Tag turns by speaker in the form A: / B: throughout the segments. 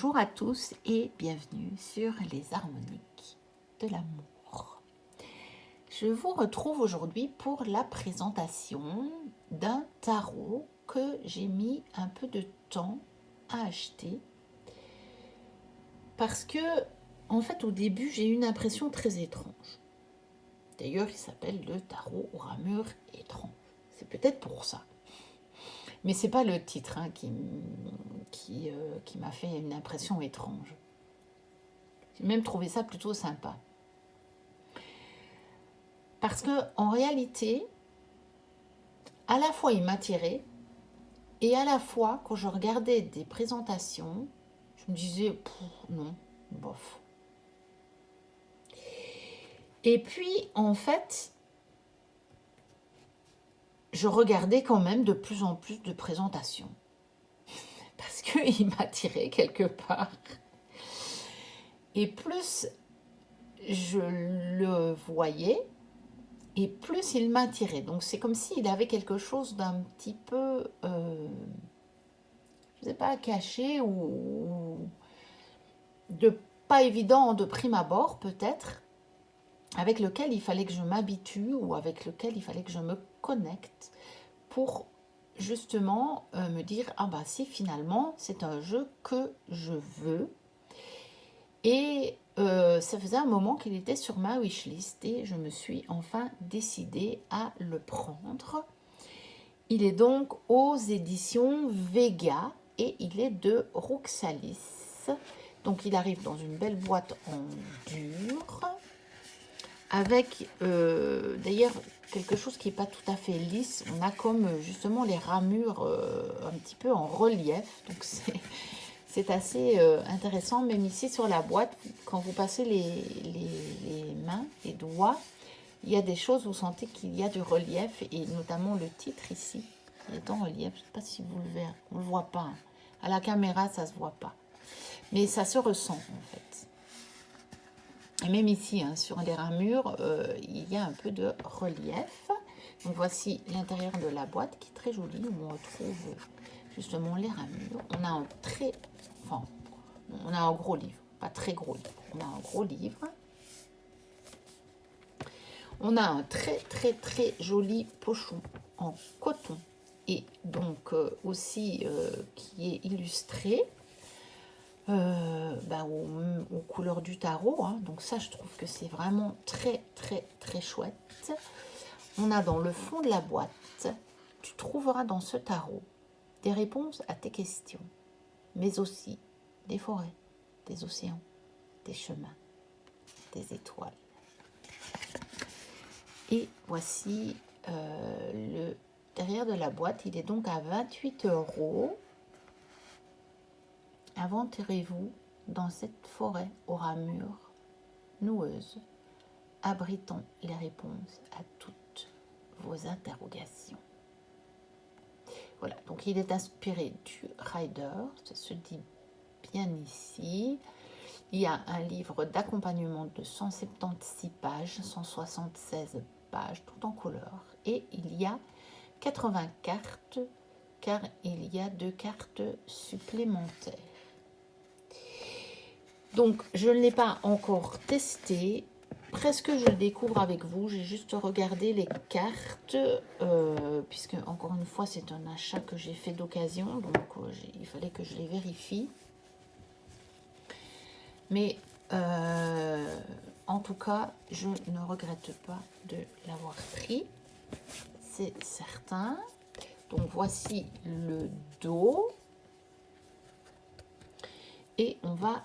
A: Bonjour à tous et bienvenue sur les harmoniques de l'amour. Je vous retrouve aujourd'hui pour la présentation d'un tarot que j'ai mis un peu de temps à acheter parce que, en fait, au début, j'ai eu une impression très étrange. D'ailleurs, il s'appelle le tarot aux ramures étranges. C'est peut-être pour ça. Mais c'est pas le titre qui m'a fait une impression étrange. J'ai même trouvé ça plutôt sympa. Parce que en réalité, à la fois il m'attirait et à la fois, quand je regardais des présentations, je me disais non, bof. Et puis, en fait, je regardais quand même de plus en plus de présentations. Parce qu'il m'attirait quelque part. Et plus je le voyais, et plus il m'attirait. Donc c'est comme s'il avait quelque chose d'un petit peu, je ne sais pas, caché ou de pas évident de prime abord peut-être, avec lequel il fallait que je m'habitue ou avec lequel il fallait que je me connecte pour justement me dire ah bah si finalement c'est un jeu que je veux. Et ça faisait un moment qu'il était sur ma wishlist et je me suis enfin décidée à le prendre. Il est donc aux éditions Vega et il est de Roxalis. Donc il arrive dans une belle boîte en dur avec d'ailleurs quelque chose qui n'est pas tout à fait lisse. On a comme justement les ramures un petit peu en relief. Donc c'est assez intéressant. Même ici sur la boîte, quand vous passez les mains, les doigts, il y a des choses, vous sentez qu'il y a du relief et notamment le titre ici. Il est en relief. Je ne sais pas si vous le verrez. On ne le voit pas. À la caméra, ça ne se voit pas. Mais ça se ressent en fait. Et même ici, sur les ramures, il y a un peu de relief. Donc voici l'intérieur de la boîte qui est très jolie, où on retrouve justement les ramures. On a un gros livre, pas très gros livre. On a un gros livre. On a un très très très joli pochon en coton et donc aussi qui est illustré. Aux couleurs du tarot, donc ça je trouve que c'est vraiment très très très chouette. On a dans le fond de la boîte, tu trouveras dans ce tarot des réponses à tes questions, mais aussi des forêts, des océans, des chemins, des étoiles. Et voici le derrière de la boîte, il est donc à 28 €. Aventurez-vous dans cette forêt aux ramures noueuses, abritant les réponses à toutes vos interrogations. Voilà, donc il est inspiré du Rider, ça se dit bien ici. Il y a un livre d'accompagnement de 176 pages, 176 pages, tout en couleur. Et il y a 80 cartes, car il y a 2 cartes supplémentaires. Donc, je ne l'ai pas encore testé. Presque je le découvre avec vous. J'ai juste regardé les cartes, puisque, encore une fois, c'est un achat que j'ai fait d'occasion. Donc, il fallait que je les vérifie. Mais, en tout cas, je ne regrette pas de l'avoir pris. C'est certain. Donc, voici le dos. Et on va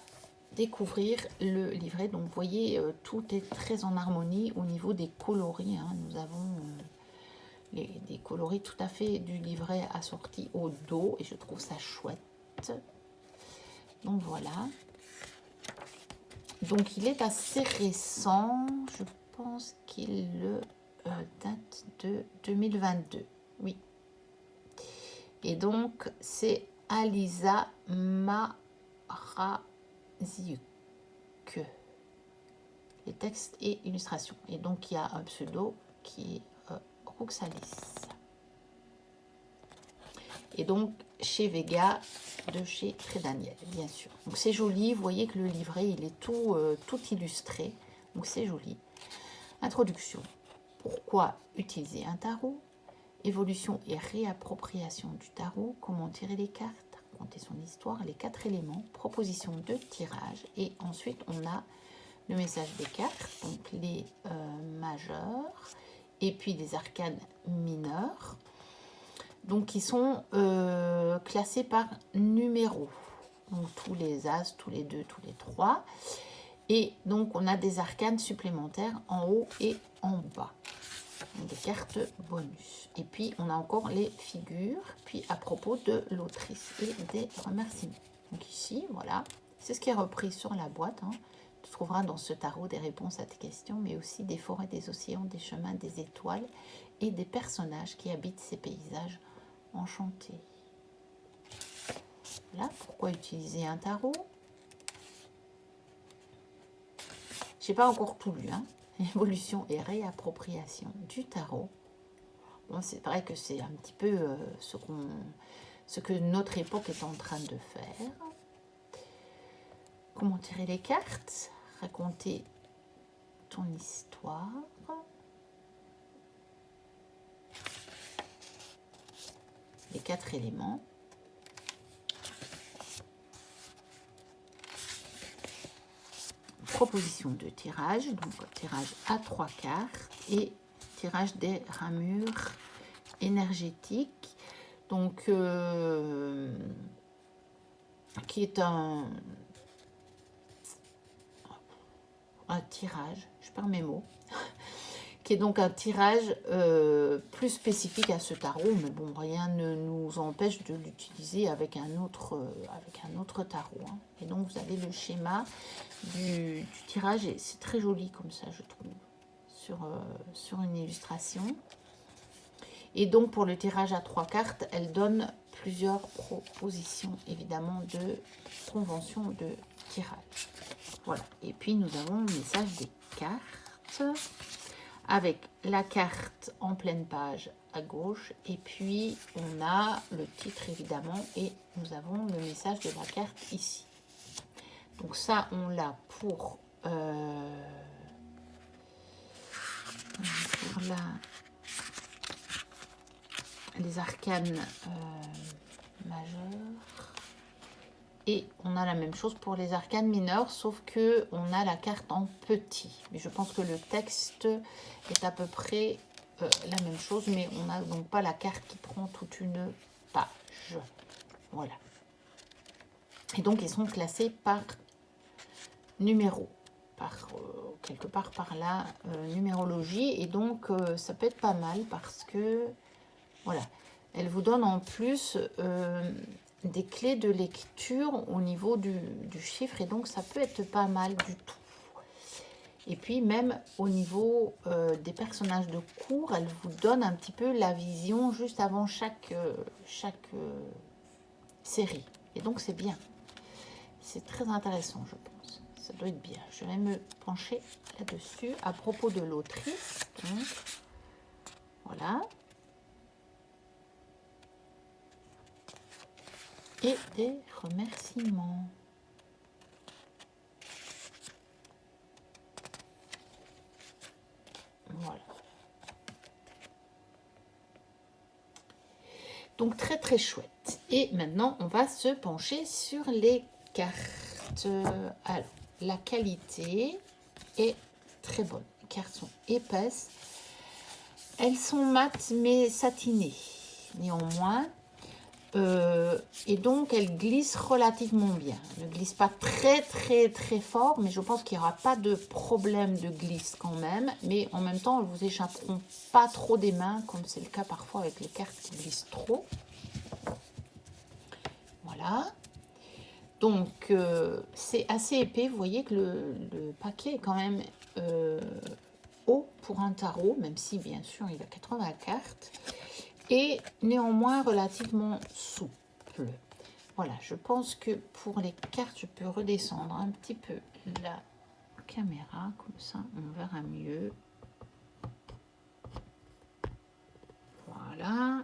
A: découvrir le livret. Donc vous voyez, tout est très en harmonie au niveau des coloris. Nous avons des coloris tout à fait du livret assorti au dos et je trouve ça chouette. Donc voilà. Donc il est assez récent. Je pense qu'il date de 2022. Oui. Et donc c'est Alisa Maraziuk. Les textes et illustrations. Et donc, il y a un pseudo qui est Roxalis. Et donc, chez Vega, de chez Très Daniel, bien sûr. Donc c'est joli, vous voyez que le livret, il est tout illustré, donc c'est joli. Introduction. Pourquoi utiliser un tarot? Évolution et réappropriation du tarot. Comment tirer les cartes? Raconter son histoire. Les 4 éléments. Proposition de tirage. Et ensuite, on a le message des cartes. Donc les majeurs. Et puis des arcanes mineurs. Donc qui sont classés par numéro. Donc tous les as, tous les 2, tous les 3. Et donc on a des arcanes supplémentaires en haut et en bas. Des cartes bonus. Et puis, on a encore les figures. Puis, à propos de l'autrice et des remerciements. Donc ici, voilà. C'est ce qui est repris sur la boîte. Hein. Tu trouveras dans ce tarot des réponses à tes questions, mais aussi des forêts, des océans, des chemins, des étoiles et des personnages qui habitent ces paysages enchantés. Voilà. Pourquoi utiliser un tarot? Je n'ai pas encore tout lu, hein. Évolution et réappropriation du tarot. Bon, c'est vrai que c'est un petit peu ce que notre époque est en train de faire. Comment tirer les cartes? Raconter ton histoire. Les 4 éléments. Proposition de tirage, donc tirage à 3 cartes et tirage des ramures énergétiques, donc qui est un tirage, je perds mes mots, qui est donc un tirage plus spécifique à ce tarot, mais bon, rien ne nous empêche de l'utiliser avec un autre tarot. Hein. Et donc vous avez le schéma du tirage, et c'est très joli comme ça, je trouve, sur une illustration. Et donc pour le tirage à 3 cartes, elle donne plusieurs propositions, évidemment, de convention de tirage. Voilà, et puis nous avons le message des cartes, avec la carte en pleine page à gauche, et puis on a le titre évidemment, et nous avons le message de la carte ici. Donc ça, on l'a pour les arcanes majeures. Et on a la même chose pour les arcanes mineures, sauf que on a la carte en petit. Mais je pense que le texte est à peu près la même chose, mais on n'a donc pas la carte qui prend toute une page. Voilà. Et donc, ils sont classés par numéro, quelque part par la numérologie. Et donc, ça peut être pas mal parce que, voilà, elle vous donne en plus des clés de lecture au niveau du chiffre, et donc ça peut être pas mal du tout. Et puis même au niveau des personnages de cours, elle vous donne un petit peu la vision juste avant chaque série. Et donc c'est bien. C'est très intéressant, je pense. Ça doit être bien. Je vais me pencher là-dessus à propos de l'autrice. Voilà. Et des remerciements. Voilà. Donc très très chouette. Et maintenant, on va se pencher sur les cartes. Alors, la qualité est très bonne. Les cartes sont épaisses. Elles sont mates mais satinées. Néanmoins, et donc elles glissent relativement bien. Elles ne glissent pas très très très fort, mais je pense qu'il n'y aura pas de problème de glisse quand même. Mais en même temps, elles vous échapperont pas trop des mains, comme c'est le cas parfois avec les cartes qui glissent trop. Voilà. Donc c'est assez épais. Vous voyez que le paquet est quand même haut pour un tarot, même si bien sûr il a 80 cartes. Et néanmoins relativement souple. Voilà, je pense que pour les cartes, je peux redescendre un petit peu la caméra, comme ça on verra mieux. Voilà.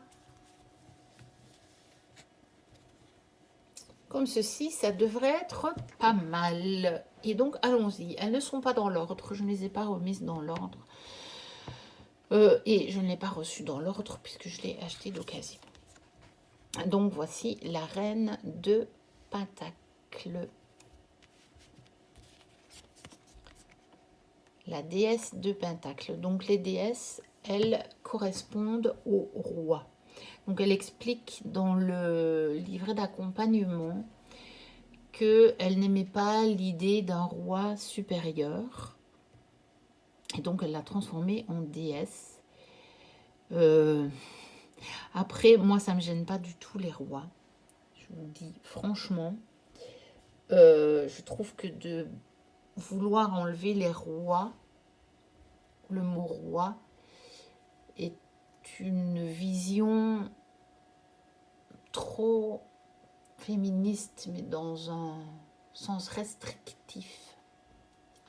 A: comme ceci, ça devrait être pas mal. Et donc, allons-y. Elles ne sont pas dans l'ordre. Je ne les ai pas remises dans l'ordre. Et je ne l'ai pas reçue dans l'ordre puisque je l'ai acheté d'occasion. Donc, voici la reine de Pentacle. La déesse de Pentacle. Donc, les déesses, elles correspondent au roi. Donc, elle explique dans le livret d'accompagnement qu'elle n'aimait pas l'idée d'un roi supérieur. Et donc, elle l'a transformé en déesse. Après, moi, ça ne me gêne pas du tout les rois. Je vous dis franchement. Je trouve que de vouloir enlever les rois, le mot roi, est une vision trop féministe, mais dans un sens restrictif,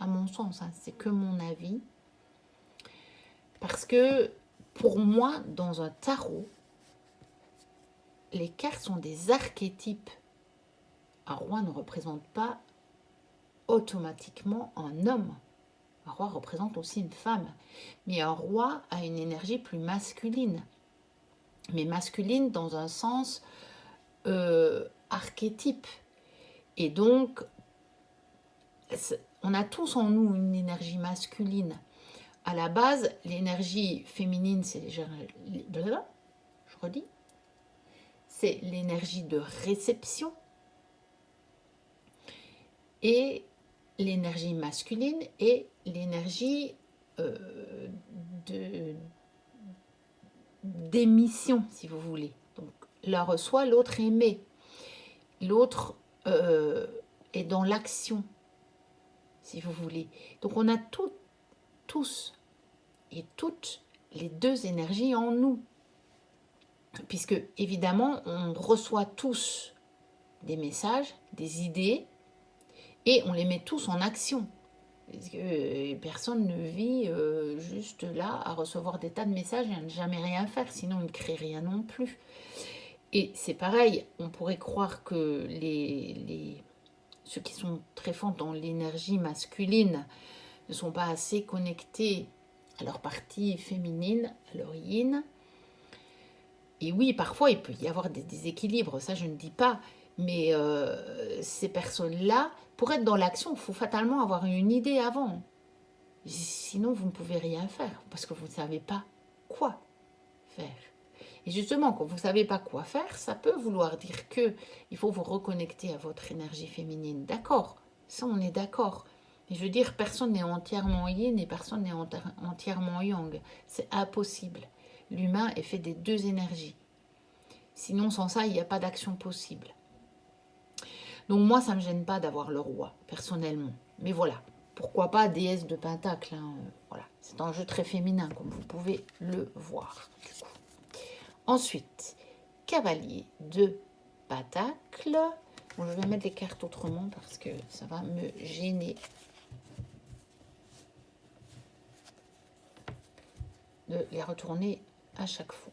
A: à mon sens, hein, c'est que mon avis. Parce que pour moi, dans un tarot, les cartes sont des archétypes. Un roi ne représente pas automatiquement un homme. Un roi représente aussi une femme. Mais un roi a une énergie plus masculine. Mais masculine dans un sens archétype. Et donc, on a tous en nous une énergie masculine. À la base, l'énergie féminine, c'est c'est l'énergie de réception. Et l'énergie masculine est l'énergie d'émission, si vous voulez. Donc, l'un reçoit, l'autre émet. L'autre est dans l'action, si vous voulez. Donc, on a tous et toutes les deux énergies en nous. Puisque, évidemment, on reçoit tous des messages, des idées, et on les met tous en action. Parce que personne ne vit juste là à recevoir des tas de messages et à ne jamais rien faire, sinon il ne crée rien non plus. Et c'est pareil, on pourrait croire que ceux qui sont très forts dans l'énergie masculine ne sont pas assez connectés à leur partie féminine, à leur yin. Et oui, parfois il peut y avoir des déséquilibres, ça je ne dis pas, mais ces personnes-là, pour être dans l'action, il faut fatalement avoir une idée avant. Sinon, vous ne pouvez rien faire, parce que vous ne savez pas quoi faire. Et justement, quand vous ne savez pas quoi faire, ça peut vouloir dire que il faut vous reconnecter à votre énergie féminine. D'accord, ça on est d'accord. Mais je veux dire, personne n'est entièrement yin et personne n'est entièrement yang. C'est impossible. L'humain est fait des deux énergies. Sinon, sans ça, il n'y a pas d'action possible. Donc moi, ça ne me gêne pas d'avoir le roi, personnellement. Mais voilà, pourquoi pas déesse de Pentacle, hein, voilà. C'est un jeu très féminin, comme vous pouvez le voir. Du coup. Ensuite, cavalier de Pentacle. Bon, je vais mettre les cartes autrement parce que ça va me gêner de les retourner à chaque fois.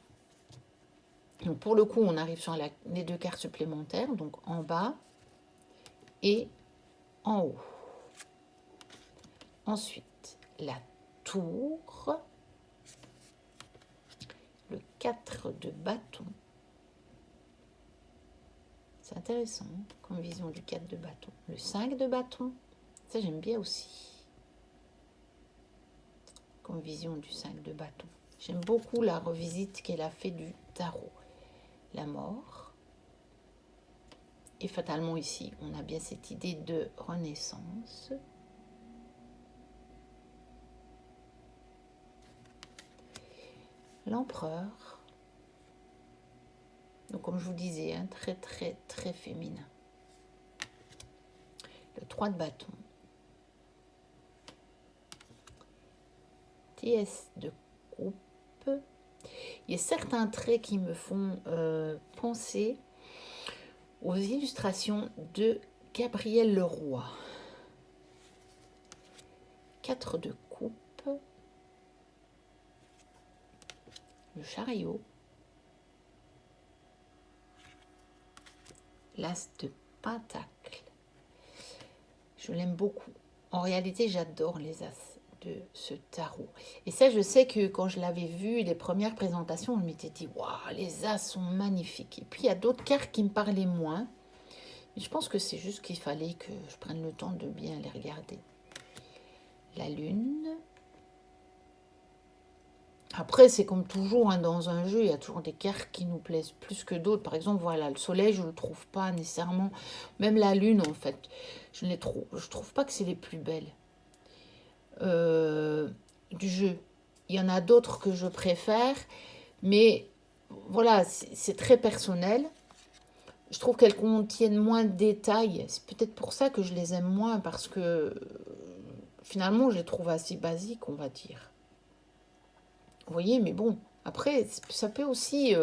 A: Donc pour le coup, on arrive sur les deux cartes supplémentaires, donc en bas et en haut. Ensuite, la tour, le 4 de bâton. C'est intéressant comme vision du 4 de bâton. Le 5 de bâton, ça j'aime bien aussi. Comme vision du 5 de bâton. J'aime beaucoup la revisite qu'elle a fait du tarot. La mort. Et fatalement ici, on a bien cette idée de renaissance. L'empereur. Donc comme je vous disais, hein, très très très féminin. Le 3 de bâton. Déesse de coupe. Il y a certains traits qui me font penser aux illustrations de Gabriel Leroy. 4 de coupe. Le chariot. L'as de Pentacle. Je l'aime beaucoup. En réalité, j'adore les as de ce tarot. Et ça, je sais que quand je l'avais vu, les premières présentations, je m'étais dit, waouh, les as sont magnifiques. Et puis, il y a d'autres cartes qui me parlaient moins. Et je pense que c'est juste qu'il fallait que je prenne le temps de bien les regarder. La lune. Après, c'est comme toujours, hein, dans un jeu, il y a toujours des cartes qui nous plaisent plus que d'autres. Par exemple, voilà, le soleil, je ne le trouve pas nécessairement. Même la lune, en fait, je trouve pas que c'est les plus belles du jeu. Il y en a d'autres que je préfère, mais voilà, c'est très personnel. Je trouve qu'elles contiennent moins de détails. C'est peut-être pour ça que je les aime moins, parce que finalement, je les trouve assez basiques, on va dire. Vous voyez, mais bon, après, ça peut aussi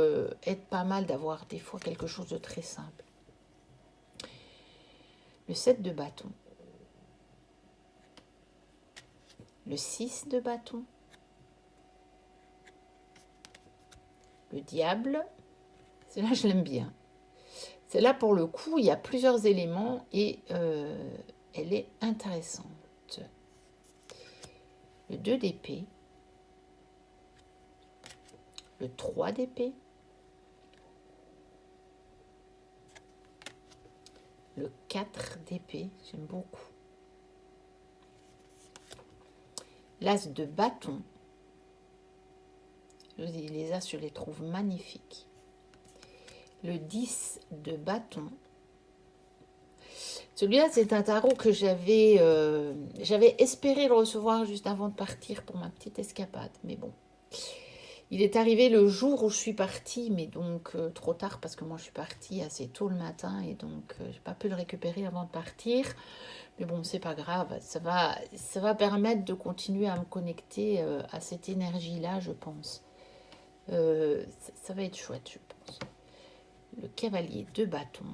A: être pas mal d'avoir des fois quelque chose de très simple. Le 7 de bâton. Le 6 de bâton. Le diable. Celle-là, je l'aime bien. Celle-là, pour le coup, il y a plusieurs éléments et elle est intéressante. Le 2 d'épée. Le 3 d'épée. Le 4 d'épée, j'aime beaucoup. L'as de bâton. Les as, je les trouve magnifiques. Le 10 de bâton. Celui-là, c'est un tarot que j'avais espéré le recevoir juste avant de partir pour ma petite escapade. Mais bon, il est arrivé le jour où je suis partie, mais donc trop tard parce que moi je suis partie assez tôt le matin et donc j'ai pas pu le récupérer avant de partir. Mais bon, c'est pas grave, ça va permettre de continuer à me connecter à cette énergie-là, je pense. Ça va être chouette, je pense. Le cavalier de bâton.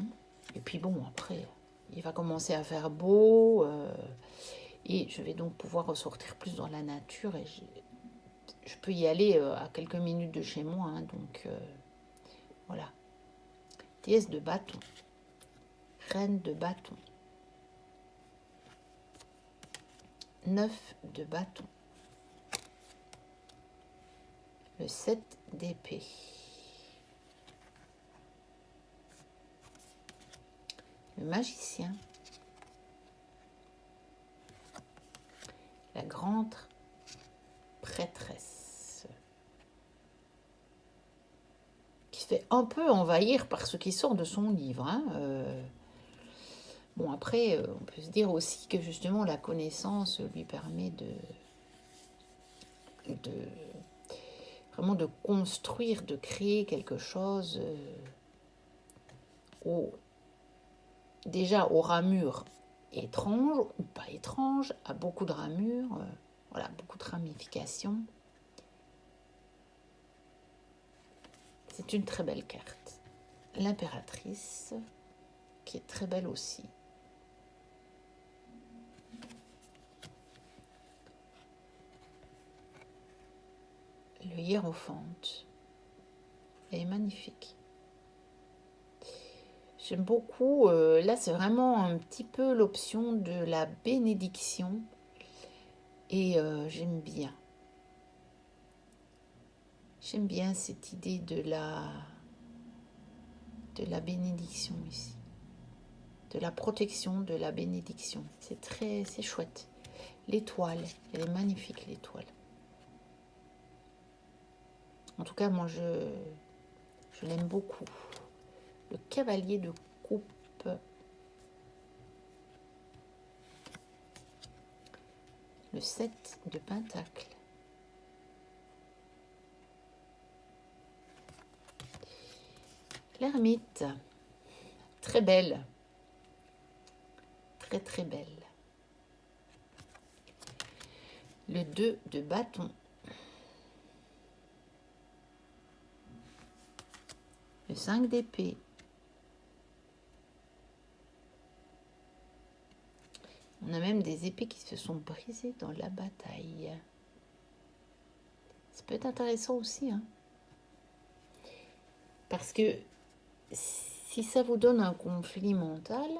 A: Et puis bon, après, il va commencer à faire beau. Et je vais donc pouvoir ressortir plus dans la nature. Et je peux y aller à quelques minutes de chez moi. Hein, donc, voilà. Déesse de bâton. Reine de bâton. 9 de bâton. Le 7 d'épée. Le magicien. La grande prêtresse. Qui se fait un peu envahir par ce qui sort de son livre. Hein. Bon, après, on peut se dire aussi que justement la connaissance lui permet vraiment de construire, de créer quelque chose déjà aux ramures étranges ou pas étranges, à beaucoup de ramures, voilà, beaucoup de ramifications. C'est une très belle carte. L'impératrice, qui est très belle aussi. Le hiérophante, elle est magnifique. J'aime beaucoup, là c'est vraiment un petit peu l'option de la bénédiction et j'aime bien. J'aime bien cette idée de la bénédiction ici, de la protection, de la bénédiction. C'est chouette. L'étoile, elle est magnifique l'étoile. En tout cas, moi je l'aime beaucoup. Le cavalier de coupe. Le 7 de pentacle. L'ermite. Très belle. Très très belle. Le 2 de bâton. Le 5 d'épée. On a même des épées qui se sont brisées dans la bataille. Ça peut être intéressant aussi. Hein, parce que Si ça vous donne un conflit mental,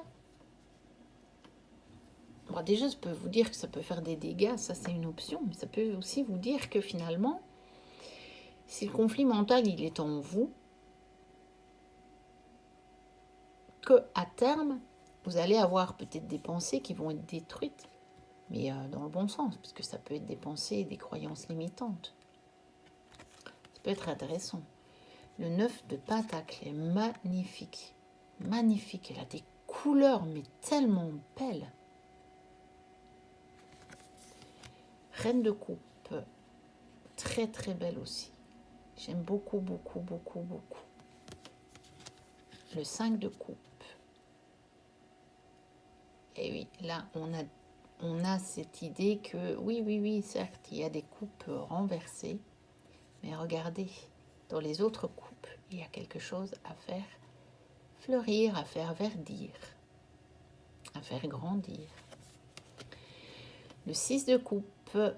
A: bon, déjà, je peux vous dire que ça peut faire des dégâts, ça c'est une option, mais ça peut aussi vous dire que finalement, si le conflit mental, il est en vous, que à terme, vous allez avoir peut-être des pensées qui vont être détruites, mais dans le bon sens, parce que ça peut être des pensées et des croyances limitantes. Ça peut être intéressant. Le 9 de Pentacle est magnifique. Magnifique. Elle a des couleurs, mais tellement belles. Reine de coupe. Très, très belle aussi. J'aime beaucoup, beaucoup, beaucoup, beaucoup. Le 5 de coupe. Et oui, là, on a cette idée que, oui, certes, il y a des coupes renversées, mais regardez, dans les autres coupes, il y a quelque chose à faire fleurir, à faire verdir, à faire grandir. Le 6 de coupe. Le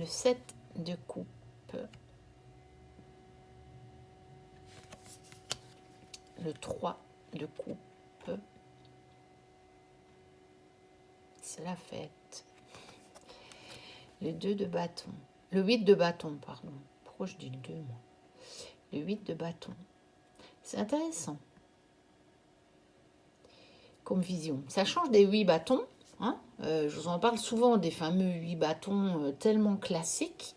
A: 7 de coupe. Le 3 de coupe. C'est la fête. Le 2 de bâton. Le 8 de bâton, pardon. Pourquoi je dis le 2, moi? Le 8 de bâton. C'est intéressant comme vision. Ça change des 8 bâtons. Hein, je vous en parle souvent des fameux 8 bâtons tellement classiques.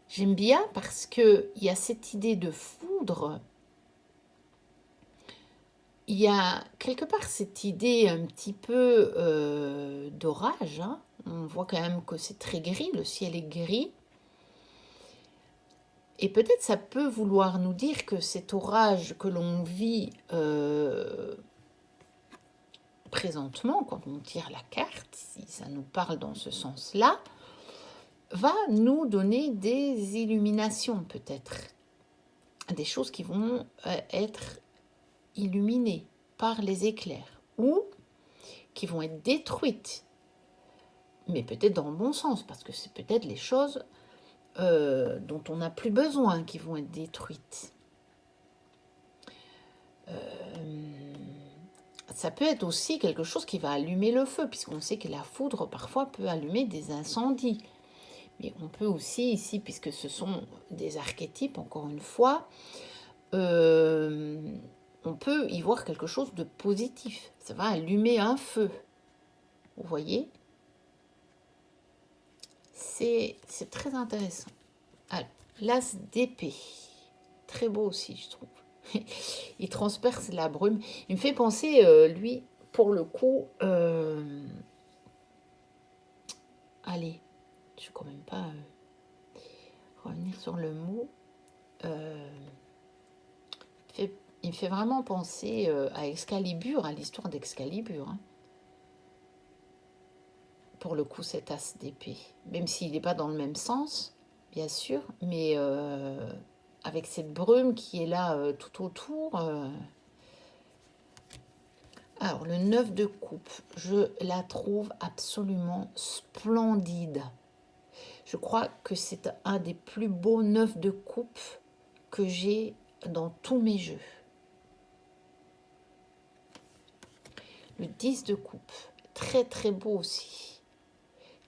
A: J'aime bien parce qu'il y a cette idée de foudre. Il y a quelque part cette idée un petit peu d'orage. Hein. On voit quand même que c'est très gris, le ciel est gris. Et peut-être ça peut vouloir nous dire que cet orage que l'on vit présentement, quand on tire la carte, si ça nous parle dans ce sens-là, va nous donner des illuminations peut-être. Des choses qui vont être illuminées par les éclairs ou qui vont être détruites, mais peut-être dans le bon sens, parce que c'est peut-être les choses dont on n'a plus besoin qui vont être détruites. Ça peut être aussi quelque chose qui va allumer le feu, puisqu'on sait que la foudre parfois peut allumer des incendies. Mais on peut aussi ici, puisque ce sont des archétypes, encore une fois, on peut y voir quelque chose de positif. Ça va allumer un feu. Vous voyez? C'est très intéressant. Alors, l'as d'épée. Très beau aussi, je trouve. Il transperce la brume. Il me fait penser, lui, pour le coup... allez, je ne vais quand même pas revenir sur le mot. Il me fait vraiment penser à Excalibur, à l'histoire d'Excalibur. Hein. Pour le coup, cet as d'épée. Même s'il n'est pas dans le même sens, bien sûr, mais avec cette brume qui est là tout autour. Alors, le 9 de coupe, je la trouve absolument splendide. Je crois que c'est un des plus beaux 9 de coupe que j'ai dans tous mes jeux. Le 10 de coupe, très très beau aussi.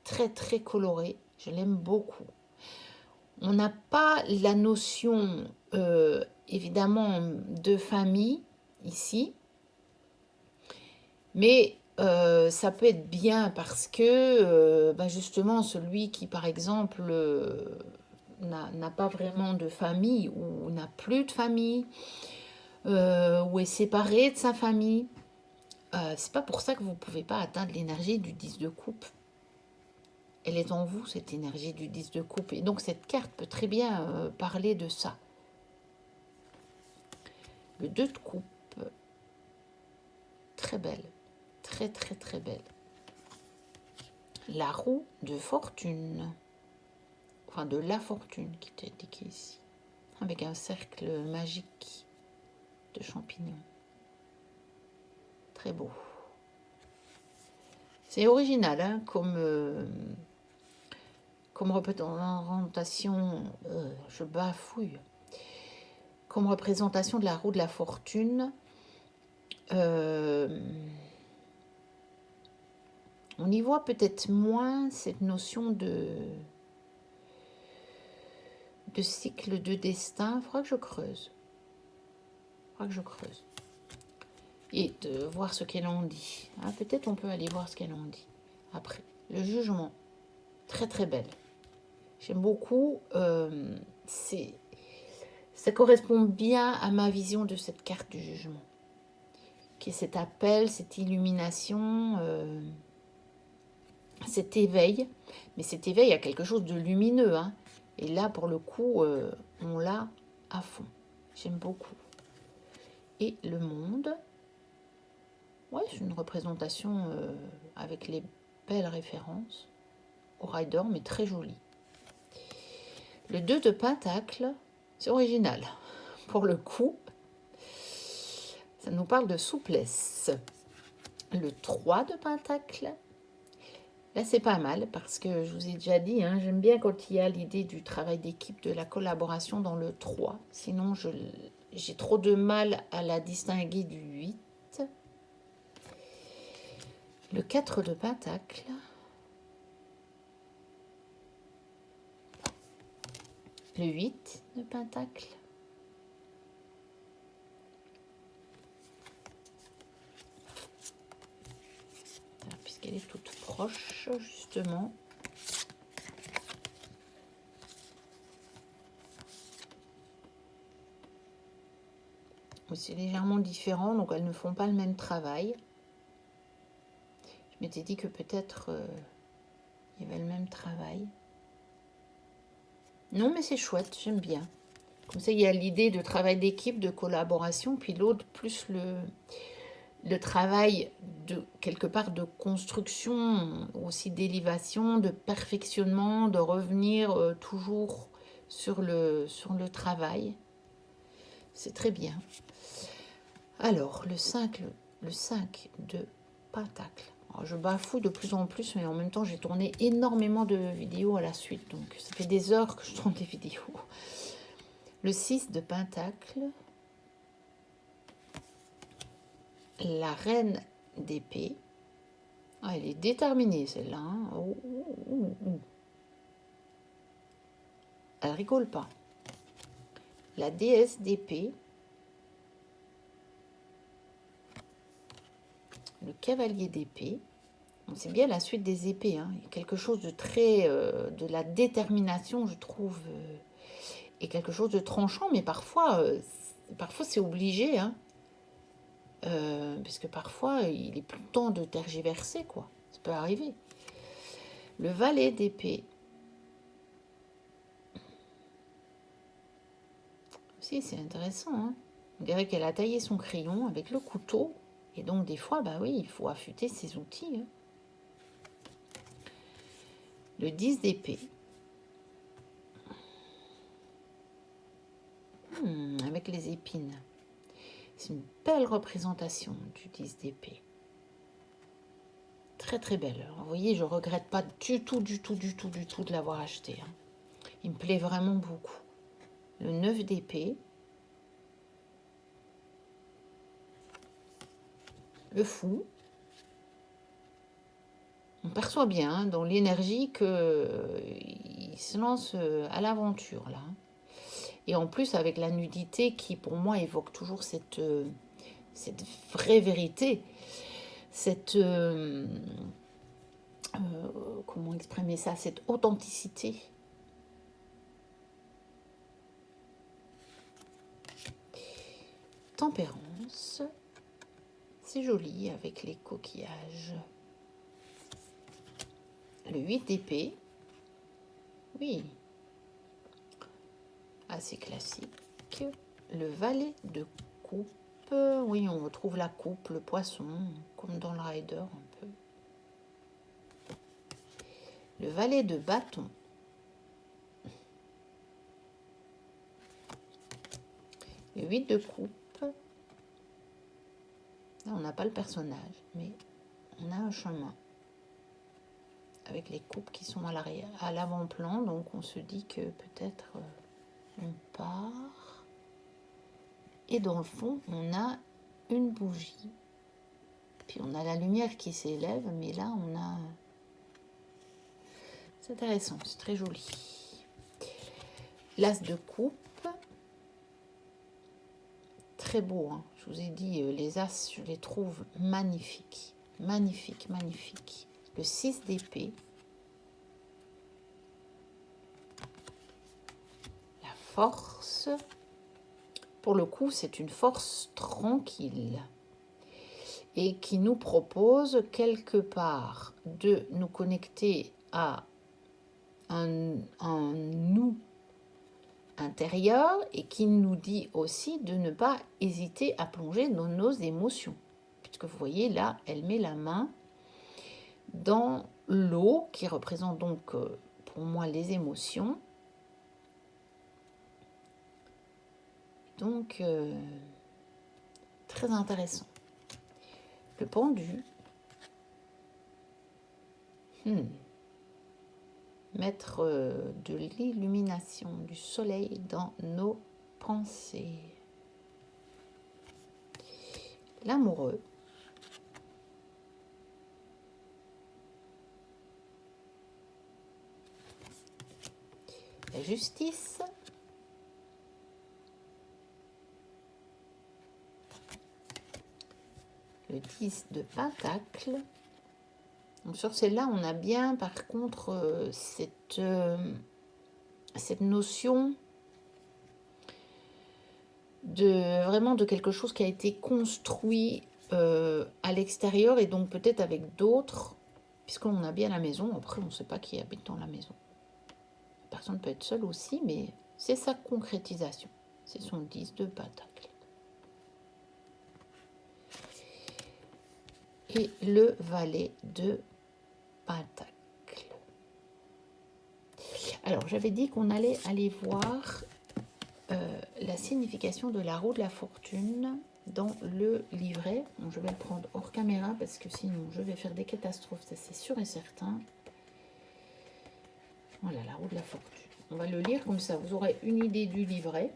A: Très très coloré, je l'aime beaucoup. On n'a pas la notion, évidemment, de famille ici. Mais ça peut être bien parce que, justement, celui qui, par exemple, n'a pas vraiment de famille ou n'a plus de famille ou est séparé de sa famille, c'est pas pour ça que vous ne pouvez pas atteindre l'énergie du 10 de coupe. Elle est en vous, cette énergie du 10 de coupe. Et donc, cette carte peut très bien parler de ça. Le 2 de coupe, très belle. Très, très, très belle. La roue de fortune. Enfin, de la fortune qui est indiquée ici. Avec un cercle magique de champignons. Très beau. C'est original, hein, comme représentation, je bafouille, comme représentation de la roue de la fortune, on y voit peut-être moins cette notion de cycle de destin. Il faudra que je creuse. Et de voir ce qu'elle en dit. Ah, peut-être on peut aller voir ce qu'elle en dit. Après, le jugement. Très très belle. J'aime beaucoup. Ça correspond bien à ma vision de cette carte du jugement. Qui est cet appel, cette illumination, cet éveil. Mais cet éveil a quelque chose de lumineux. Hein. Et là, pour le coup, on l'a à fond. J'aime beaucoup. Et le monde. Ouais, c'est une représentation avec les belles références au Rider, mais très jolie. Le 2 de Pentacle, c'est original. Pour le coup, ça nous parle de souplesse. Le 3 de Pentacle, là c'est pas mal parce que je vous ai déjà dit, hein, j'aime bien quand il y a l'idée du travail d'équipe, de la collaboration dans le 3. Sinon, j'ai trop de mal à la distinguer du 8. Le 4 de Pentacle. Le 8 de Pentacle. Puisqu'elle est toute proche, justement. C'est légèrement différent, donc elles ne font pas le même travail. Je m'étais dit que peut-être il y avait le même travail. Non, mais c'est chouette, j'aime bien. Comme ça, il y a l'idée de travail d'équipe, de collaboration, puis l'autre, plus le travail de quelque part de construction, aussi d'élévation, de perfectionnement, de revenir toujours sur le travail. C'est très bien. Alors, le 5 de Pentacle. Alors, je bafoue de plus en plus, mais en même temps, j'ai tourné énormément de vidéos à la suite. Donc, ça fait des heures que je tourne des vidéos. Le 6 de Pentacle. La reine d'épée. Ah, elle est déterminée, celle-là. Hein. Elle rigole pas. La déesse d'épée. Le cavalier d'épée. C'est bien la suite des épées. Hein. Il y a quelque chose de très... de la détermination, je trouve. Et quelque chose de tranchant, mais parfois c'est obligé. Hein. Parce que parfois, il est plus le temps de tergiverser, quoi. Ça peut arriver. Le valet d'épée. Aussi, c'est intéressant. Hein. On dirait qu'elle a taillé son crayon avec le couteau. Et donc, des fois, bah oui, il faut affûter ses outils. Hein. Le 10 d'épée. Avec les épines. C'est une belle représentation du 10 d'épée. Très, très belle. Alors, vous voyez, je ne regrette pas du tout de l'avoir acheté. Hein. Il me plaît vraiment beaucoup. Le 9 d'épée. Le fou. On perçoit bien hein, dans l'énergie qu'il se lance à l'aventure là. Et en plus avec la nudité qui pour moi évoque toujours cette vraie vérité, cette comment exprimer ça, cette authenticité. Tempérance, c'est joli avec les coquillages. Le 8 d'épée, oui, assez classique. Le valet de coupe, oui, on retrouve la coupe, le poisson, comme dans le Rider un peu. Le valet de bâton. Le 8 de coupe. Là, on n'a pas le personnage, mais on a un chemin. avec les coupes qui sont à l'avant-plan. Donc on se dit que peut-être on part. Et dans le fond, on a une bougie. Puis on a la lumière qui s'élève, mais là on a... C'est intéressant, c'est très joli. L'as de coupe. Très beau, hein. Je vous ai dit, les as, je les trouve magnifiques. Magnifiques, magnifiques. Le 6 d'épée. La force. Pour le coup, c'est une force tranquille. Et qui nous propose quelque part de nous connecter à un nous intérieur et qui nous dit aussi de ne pas hésiter à plonger dans nos émotions. Puisque vous voyez là, elle met la main dans l'eau qui représente donc pour moi les émotions. Donc, très intéressant. Le pendu. Mettre de l'illumination du soleil dans nos pensées. L'amoureux. La justice. Le 10 de Pentacle. Donc sur celle-là, on a bien par contre cette notion de vraiment de quelque chose qui a été construit à l'extérieur et donc peut-être avec d'autres, puisqu'on a bien la maison. Après, on ne sait pas qui habite dans la maison. La personne peut être seule aussi, mais c'est sa concrétisation. C'est son 10 de Pentacle. Et le valet de Pentacle. Alors, j'avais dit qu'on allait aller voir la signification de la roue de la fortune dans le livret. Bon, je vais le prendre hors caméra parce que sinon je vais faire des catastrophes, ça c'est sûr et certain. Voilà, la roue de la fortune. On va le lire comme ça, vous aurez une idée du livret.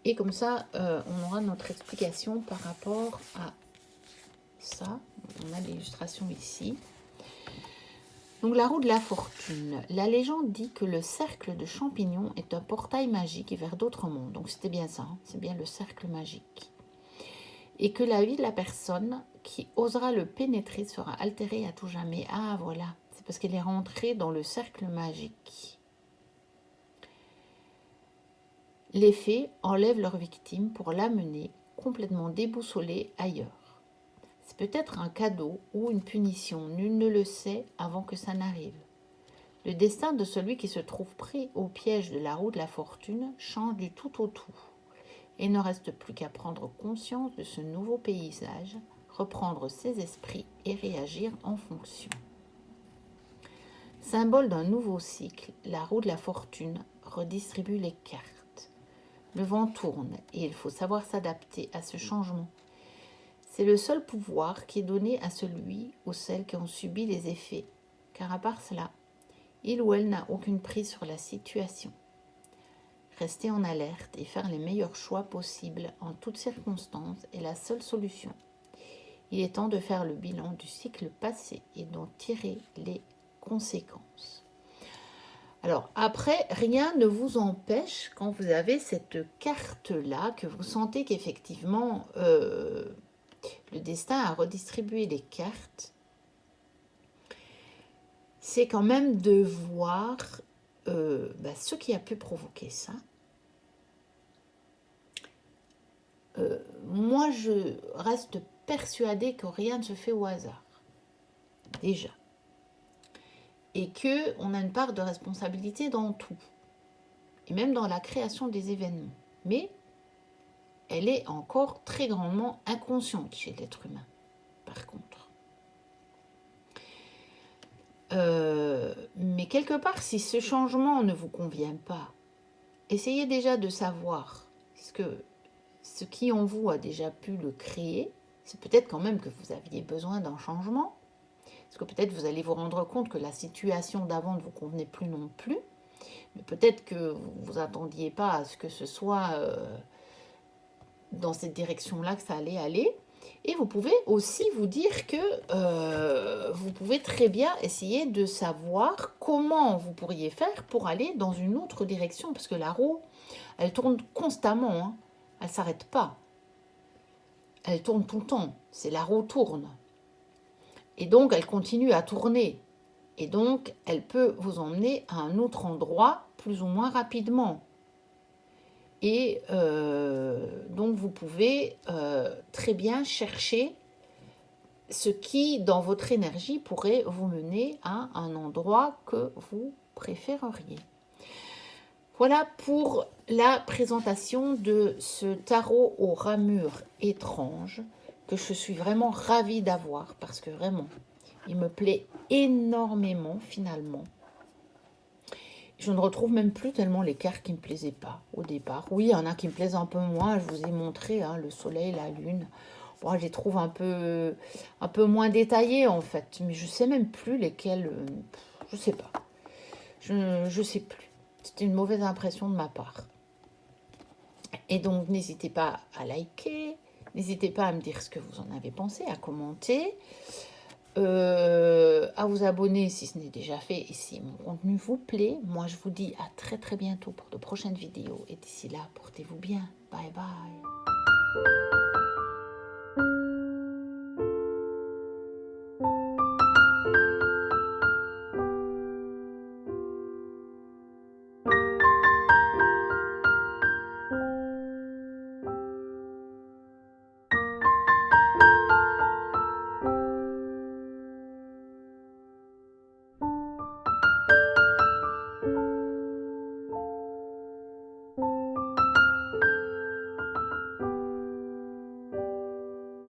A: Et comme ça, on aura notre explication par rapport à ça. On a l'illustration ici. Donc la roue de la fortune. La légende dit que le cercle de champignons est un portail magique vers d'autres mondes. Donc c'était bien ça, hein, c'est bien le cercle magique. Et que la vie de la personne qui osera le pénétrer sera altérée à tout jamais. Ah voilà, c'est parce qu'elle est rentrée dans le cercle magique. Les fées enlèvent leur victime pour l'amener complètement déboussolée ailleurs. C'est peut-être un cadeau ou une punition, nul ne le sait avant que ça n'arrive. Le destin de celui qui se trouve pris au piège de la roue de la fortune change du tout au tout. Et il ne reste plus qu'à prendre conscience de ce nouveau paysage, reprendre ses esprits et réagir en fonction. Symbole d'un nouveau cycle, la roue de la fortune redistribue les cartes. Le vent tourne et il faut savoir s'adapter à ce changement. C'est le seul pouvoir qui est donné à celui ou celle qui ont subi les effets, car à part cela, il ou elle n'a aucune prise sur la situation. Rester en alerte et faire les meilleurs choix possibles en toutes circonstances est la seule solution. Il est temps de faire le bilan du cycle passé et d'en tirer les conséquences. Alors après, rien ne vous empêche, quand vous avez cette carte-là, que vous sentez qu'effectivement le destin a redistribué les cartes, c'est quand même de voir ce qui a pu provoquer ça. Moi, je reste persuadée que rien ne se fait au hasard, déjà. Et qu'on a une part de responsabilité dans tout, et même dans la création des événements. Mais elle est encore très grandement inconsciente chez l'être humain, par contre. Mais quelque part, si ce changement ne vous convient pas, essayez déjà de savoir ce qui en vous a déjà pu le créer. C'est peut-être quand même que vous aviez besoin d'un changement. Parce que peut-être vous allez vous rendre compte que la situation d'avant ne vous convenait plus non plus. Mais peut-être que vous ne attendiez pas à ce que ce soit dans cette direction-là que ça allait aller. Et vous pouvez aussi vous dire que vous pouvez très bien essayer de savoir comment vous pourriez faire pour aller dans une autre direction. Parce que la roue, elle tourne constamment, hein. Elle ne s'arrête pas. Elle tourne tout le temps. C'est la roue tourne. Et donc, elle continue à tourner. Et donc, elle peut vous emmener à un autre endroit plus ou moins rapidement. Et donc, vous pouvez très bien chercher ce qui, dans votre énergie, pourrait vous mener à un endroit que vous préféreriez. Voilà pour la présentation de ce tarot aux ramures étranges que je suis vraiment ravie d'avoir parce que vraiment, il me plaît énormément finalement. Je ne retrouve même plus tellement les cartes qui ne me plaisaient pas au départ. Oui, il y en a qui me plaisent un peu moins. Je vous ai montré hein, le soleil, la lune. Bon, je les trouve un peu moins détaillées en fait. Mais je ne sais même plus lesquelles. Je ne sais pas. Je ne sais plus. C'était une mauvaise impression de ma part. Et donc, n'hésitez pas à liker. N'hésitez pas à me dire ce que vous en avez pensé, à commenter. À vous abonner si ce n'est déjà fait et si mon contenu vous plaît. Moi, je vous dis à très très bientôt pour de prochaines vidéos. Et d'ici là, portez-vous bien. Bye bye.